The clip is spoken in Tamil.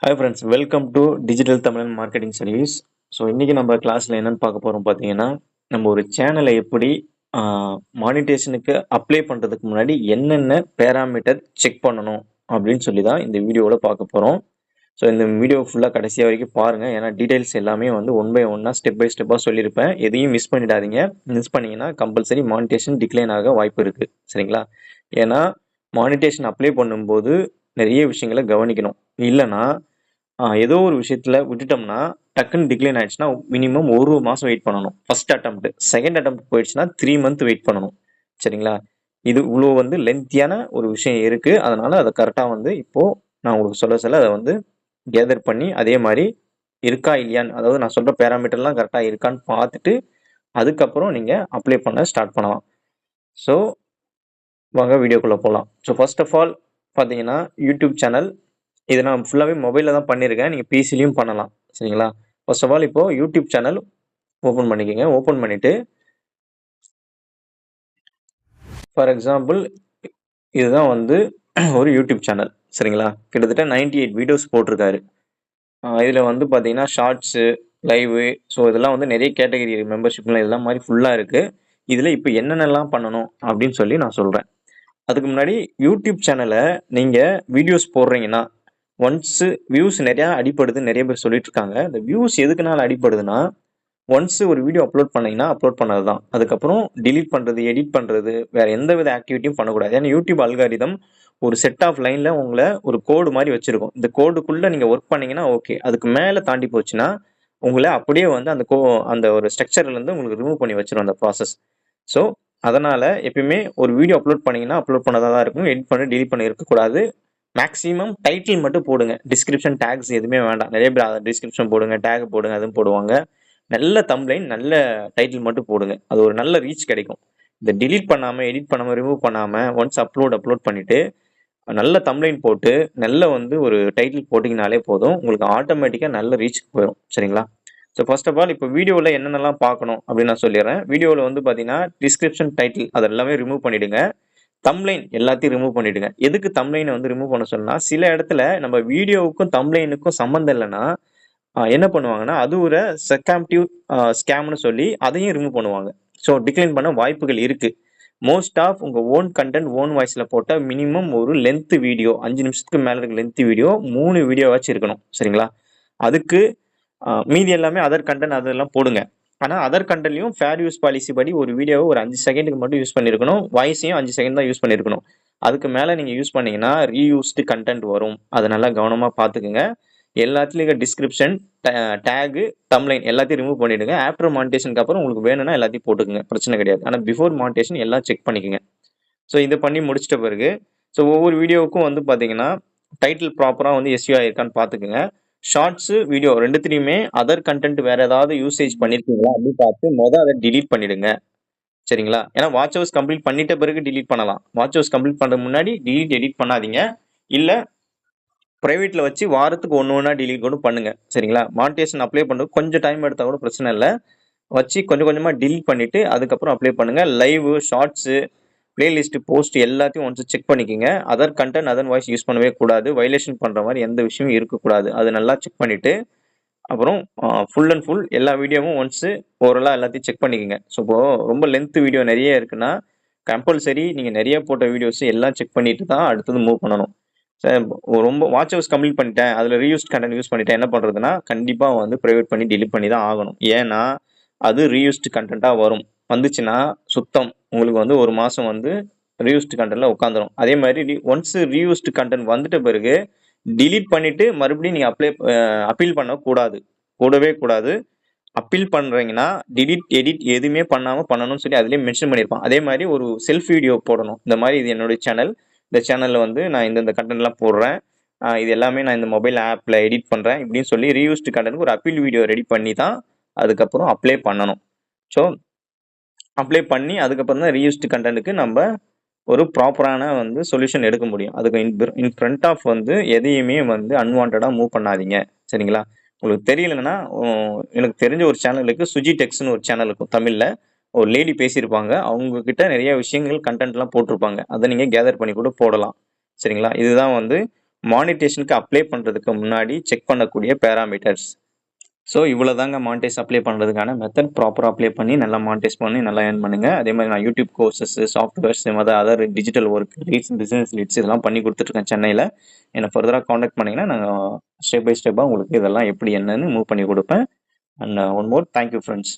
Hi friends, welcome to digital தமிழன் மார்க்கெட்டிங் சர்வீஸ். ஸோ இன்றைக்கி நம்ம கிளாஸில் என்னென்னு பார்க்க போகிறோம் பார்த்தீங்கன்னா, நம்ம ஒரு சேனலை எப்படி மானிட்டேஷனுக்கு அப்ளை பண்ணுறதுக்கு முன்னாடி என்னென்ன பேராமீட்டர் செக் பண்ணணும் அப்படின்னு சொல்லி தான் இந்த வீடியோவில் பார்க்க போகிறோம். ஸோ இந்த வீடியோ ஃபுல்லாக கடைசியாக வரைக்கும் பாருங்கள். ஏன்னா டீட்டெயில்ஸ் எல்லாமே வந்து ஒன் பை ஒன்னாக ஸ்டெப் பை ஸ்டெப்பாக சொல்லியிருப்பேன். எதையும் மிஸ் பண்ணிடாதீங்க. மிஸ் பண்ணிங்கன்னா கம்பல்சரி மானிட்டேஷன் டிக்ளைன் ஆக வாய்ப்பு இருக்குது. சரிங்களா? ஏன்னா மானிட்டேஷன் அப்ளை பண்ணும்போது நிறைய விஷயங்களை கவனிக்கணும். இல்லைன்னா ஏதோ ஒரு விஷயத்துல விட்டுட்டோம்னா டக்குன்னு டிக்ளைன் ஆயிடுச்சுன்னா மினிமம் 1 மாசம் வெயிட் பண்ணணும். First attempt. செகண்ட் அட்டெம்ப்ட் போயிடுச்சுன்னா 3 மந்த் வெயிட் பண்ணணும். சரிங்களா? இது இவ்வளோ வந்து லென்த்தியான ஒரு விஷயம் இருக்கு. அதனால அதை கரெக்டாக வந்து இப்போ நான் உங்களுக்கு சொல்ல அதை வந்து கேதர் பண்ணி அதே மாதிரி இருக்கா இல்லையான்னு, அதாவது நான் சொல்ற பேராமீட்டர்லாம் கரெக்டாக இருக்கான்னு பார்த்துட்டு அதுக்கப்புறம் நீங்க அப்ளை பண்ண ஸ்டார்ட் பண்ணலாம். ஸோ வாங்க வீடியோக்குள்ள போகலாம். ஸோ ஃபர்ஸ்ட் ஆஃப் ஆல் பார்த்தீங்கன்னா யூடியூப் சேனல் இதை நான் ஃபுல்லாகவே மொபைலில் தான் பண்ணியிருக்கேன். நீங்கள் பிசிலையும் பண்ணலாம். சரிங்களா? ஃபர்ஸ்ட் ஆஃப் ஆல் இப்போ யூடியூப் சேனல் ஓப்பன் பண்ணிக்கோங்க. ஓப்பன் பண்ணிட்டு ஃபார் எக்ஸாம்பிள் இதுதான் வந்து ஒரு யூடியூப் சேனல். சரிங்களா? கிட்டத்தட்ட 98 வீடியோஸ் போட்டிருக்காரு. இதில் வந்து பார்த்தீங்கன்னா ஷார்ட்ஸு, லைவு, ஸோ இதெல்லாம் வந்து நிறைய கேட்டகரி மெம்பர்ஷிப்லாம் இதெல்லாம் மாதிரி ஃபுல்லாக இருக்குது. இதில் இப்போ என்னென்னலாம் பண்ணணும் அப்படின்னு சொல்லி நான் சொல்கிறேன். அதுக்கு முன்னாடி யூடியூப் சேனலை நீங்கள் வீடியோஸ் போடுறீங்கன்னா ஒன்ஸ் வியூஸ் நிறையா அடிப்படுதுன்னு நிறைய பேர் சொல்லிட்டு இருக்காங்க. இந்த வியூஸ் எதுக்குனால அடிப்படுதுன்னா, ஒன்ஸ் ஒரு வீடியோ அப்லோட் பண்ணீங்கன்னா அப்லோட் பண்ணது தான். அதுக்கப்புறம் டிலீட் பண்ணுறது, எடிட் பண்ணுறது, வேற எந்த வித ஆக்டிவிட்டியும் பண்ணக்கூடாது. ஏன்னா யூடியூப் அல்காரிதம் ஒரு செட் ஆஃப் லைன்ல உங்களை ஒரு கோடு மாதிரி வச்சிருக்கும். இந்த கோடுக்குள்ள நீங்க ஒர்க் பண்ணீங்கன்னா ஓகே. அதுக்கு மேல தாண்டி போச்சுன்னா உங்களை அப்படியே வந்து அந்த ஒரு ஸ்ட்ரக்சர்ல இருந்து உங்களுக்கு ரிமூவ் பண்ணி வச்சிரும் அந்த ப்ராசஸ். ஸோ அதனால எப்பயுமே ஒரு வீடியோ அப்லோட் பண்ணீங்கன்னா அப்லோட் பண்ணதா தான் இருக்கும். எடிட் பண்ணி டிலீட் பண்ணி இருக்கக்கூடாது. மேக்ஸிமம் டைட்டில் மட்டும் போடுங்க. டிஸ்கிரிப்ஷன் டேக்ஸ் எதுவுமே வேண்டாம். நிறைய பேர் டிஸ்கிரிப்ஷன் போடுங்க, டேக் போடுங்க, அதுவும் போடுவாங்க. நல்ல தம்ப்லைன், நல்ல டைட்டில் மட்டும் போடுங்க. அது ஒரு நல்ல ரீச் கிடைக்கும். இந்த டிலீட் பண்ணாம, எடிட் பண்ணாம, ரிமூவ் பண்ணாம ஒன்ஸ் அப்லோட் பண்ணிட்டு நல்ல தம்ப்லைன் போட்டு நல்ல வந்து ஒரு டைட்டில் போட்டிங்கனாலே போதும். உங்களுக்கு ஆட்டோமேட்டிக்காக நல்ல ரீச்சுக்கு போயிடும். சரிங்களா? ஸோ ஃபர்ஸ்ட் ஆஃப் ஆல் இப்போ வீடியோவில் என்னென்னலாம் பார்க்கணும் அப்படின்னு நான் சொல்லிடுறேன். வீடியோவில் வந்து பார்த்தீங்கன்னா டிஸ்கிரிப்ஷன், டைட்டில் அதெல்லாமே ரிமூவ் பண்ணிடுங்க. தம்ப்லைன் எல்லாத்தையும் ரிமூவ் பண்ணிடுங்க. எதுக்கு தம்ப்லைனை வந்து ரிமூவ் பண்ண சொன்னா, சில இடத்துல நம்ம வீடியோவுக்கும் தம்ப்லைனுக்கும் சம்மந்தம் இல்லைன்னா என்ன பண்ணுவாங்கன்னா அது ஒரு செக்காம்டிவ் ஸ்கேம்னு சொல்லி அதையும் ரிமூவ் பண்ணுவாங்க. ஸோ டிக்ளைன் பண்ண வாய்ப்புகள் இருக்கு. மோஸ்ட் ஆஃப் உங்க ஓன் கண்டென்ட் ஓன் வாய்ஸ்ல போட்ட மினிமம் ஒரு லென்த் வீடியோ 5 நிமிஷத்துக்கு மேல இருக்க லென்த் வீடியோ 3 வீடியோவாச்சும் இருக்கணும். சரிங்களா? அதுக்கு மீதி எல்லாமே அதர் கண்டென்ட் அதெல்லாம் போடுங்க. ஆனா அதர் கண்டென்ட்லயும் ஃபேர் யூஸ் பாலிசி படி ஒரு வீடியோவை ஒரு 5 செகண்டுக்கு மட்டும் யூஸ் பண்ணிருக்கணும். வாய்ஸையும் 5 செகண்ட் தான் யூஸ் பண்ணிருக்கணும். அதுக்கு மேல நீங்க யூஸ் பண்ணீங்கன்னா ரீயூஸ்டு கண்டென்ட் வரும். அதை நல்லா கவனமா பார்த்துக்குங்க. எல்லாத்துலயும் டிஸ்கிரிப்ஷன், டேகு, தம்ப்லைன் எல்லாத்தையும் ரிமூவ் பண்ணிடுங்க. ஆஃப்டர் மானிட்டேஷனுக்கு அப்புறம் உங்களுக்கு வேணும்னா எல்லாத்தையும் போட்டுக்குங்க. பிரச்சனை கிடையாது. ஆனா பிஃபோர் மானிட்டேஷன் எல்லாம் செக் பண்ணிக்கோங்க. ஸோ இதை பண்ணி முடிச்சிட்ட பிறகு ஸோ ஒவ்வொரு வீடியோவுக்கும் வந்து பார்த்தீங்கன்னா டைட்டில் ப்ராப்பராக வந்து எஸ்யூ ஆயிருக்கான்னு பார்த்துக்குங்க. ஷார்ட்ஸு, வீடியோ ரெண்டுத்துலையுமே அதர் கண்டென்ட் வேற ஏதாவது யூசேஜ் பண்ணிருக்கீங்களா அப்படின்னு பார்த்து அதை டிலீட் பண்ணிடுங்க. சரிங்களா? ஏன்னா வாட்ச் ஹவர்ஸ் கம்ப்ளீட் பண்ணிட்ட பிறகு டிலீட் பண்ணலாம். வாட்ச் ஹவர்ஸ் கம்ப்ளீட் பண்ற முன்னாடி எடிட் பண்ணாதீங்க. இல்ல பிரைவேட்ல வச்சு வாரத்துக்கு ஒண்ணா டிலீட் கூட பண்ணுங்க. சரிங்களா? மானிட்டேஷன் அப்ளை பண்றது கொஞ்சம் டைம் எடுத்தா கூட பிரச்சனை இல்லை. வச்சு கொஞ்சம் கொஞ்சமா டிலீட் பண்ணிட்டு அதுக்கப்புறம் அப்ளை பண்ணுங்க. லைவ், ஷார்ட்ஸு, பிளேலிஸ்ட், போஸ்ட் எல்லாத்தையும் ஒன்ஸ் செக் பண்ணிக்கோங்க. Other content, other voice use பண்ணவே கூடாது. வயலேஷன் பண்ற மாதிரி எந்த விஷயமும் இருக்கக்கூடாது. அது நல்லா செக் பண்ணிட்டு அப்புறம் ஃபுல் அண்ட் ஃபுல் எல்லா வீடியோவும் ஒன்ஸ் ஓவராலாக எல்லாத்தையும் செக் பண்ணிக்கோங்க. ஸோ இப்போ ரொம்ப லென்த் வீடியோ நிறைய இருக்குன்னா கம்பல்சரி நீங்க நிறைய போட்ட வீடியோஸ் எல்லாம் செக் பண்ணிட்டு தான் அடுத்தது மூவ் பண்ணணும். ரொம்ப வாட்ச் ஹவர்ஸ் கம்ப்ளீட் பண்ணிட்டேன், அதில் ரீயூஸ்ட் கண்டென்ட் யூஸ் பண்ணிட்டேன், என்ன பண்ணுறதுன்னா கண்டிப்பாக வந்து ப்ரைவேட் பண்ணி டிலீட் பண்ணி தான் ஆகணும். ஏன்னா அது ரீயூஸ்டு கண்டென்ட்டாக வரும். வந்துச்சுன்னா சுத்தம் உங்களுக்கு வந்து 1 மாதம் வந்து ரீயூஸ்டு கண்டென்ட்ல உட்காந்துரும். அதே மாதிரி ஒன்ஸ் ரீயூஸ்டு கண்டென்ட் வந்துட்ட பிறகு டிலீட் பண்ணிட்டு மறுபடியும் நீங்கள் அப்பீல் பண்ணக்கூடாது. கூடவே கூடாது. அப்பீல் பண்ணுறீங்கன்னா டிலீட், எடிட் எதுவுமே பண்ணாமல் பண்ணணும்னு சொல்லி அதுலேயே மென்ஷன் பண்ணியிருப்பான். அதே மாதிரி ஒரு செல்ஃப் வீடியோ போடணும். இந்த மாதிரி இது என்னுடைய சேனல், இந்த சேனலில் வந்து நான் இந்த கண்டென்ட்லாம் போடுறேன், இது எல்லாமே நான் இந்த மொபைல் ஆப்பில் எடிட் பண்ணுறேன் இப்படின்னு சொல்லி ரீயூஸ்டு கண்டென்ட் ஒரு அப்பீல் வீடியோ ரெடி பண்ணி தான் அதுக்கப்புறம் அப்ளை பண்ணணும். ஸோ அப்ளை பண்ணி அதுக்கப்புறம் தான் ரீயூஸ்டு கண்டென்ட்டுக்கு நம்ம ஒரு ப்ராப்பரான வந்து சொல்யூஷன் எடுக்க முடியும். அதுக்கு இன் ஃப்ரண்ட் ஆஃப் வந்து எதையுமே வந்து அன்வான்டா மூவ் பண்ணாதீங்க. சரிங்களா? உங்களுக்கு தெரியலன்னா எனக்கு தெரிஞ்ச ஒரு சேனலுக்கு சுஜி டெக்ஸ்னு ஒரு சேனல் இருக்கும் தமிழ்ல. ஒரு லேடி பேசியிருப்பாங்க. அவங்க கிட்ட நிறைய விஷயங்கள் கண்டென்ட்லாம் போட்டிருப்பாங்க. அதை நீங்க கேதர் பண்ணி கூட போடலாம். சரிங்களா? இதுதான் வந்து மானிட்டேஷனுக்கு அப்ளை பண்ணுறதுக்கு முன்னாடி செக் பண்ணக்கூடிய பேராமீட்டர்ஸ். ஸோ இவ்வளோதாங்க மானிட்டைஸ் அப்ளை பண்ணுறதுக்கான மெத்தட். ப்ராப்பராக அப்ளை பண்ணி நல்லா மானிட்டைஸ் பண்ணி நல்லா ஏர்ன் பண்ணுங்க. அதே மாதிரி நான் YouTube courses, softwares, other digital work leads, business leads இதெல்லாம் பண்ணி கொடுத்துட்ருக்கேன் சென்னையில். என்னை ஃபர்தராக காண்டாக்ட் பண்ணிங்கன்னா நாங்கள் ஸ்டெப் பை ஸ்டெப்பாக உங்களுக்கு இதெல்லாம் எப்படி என்னன்னு மூவ் பண்ணி கொடுப்பேன். And one more, thank you friends.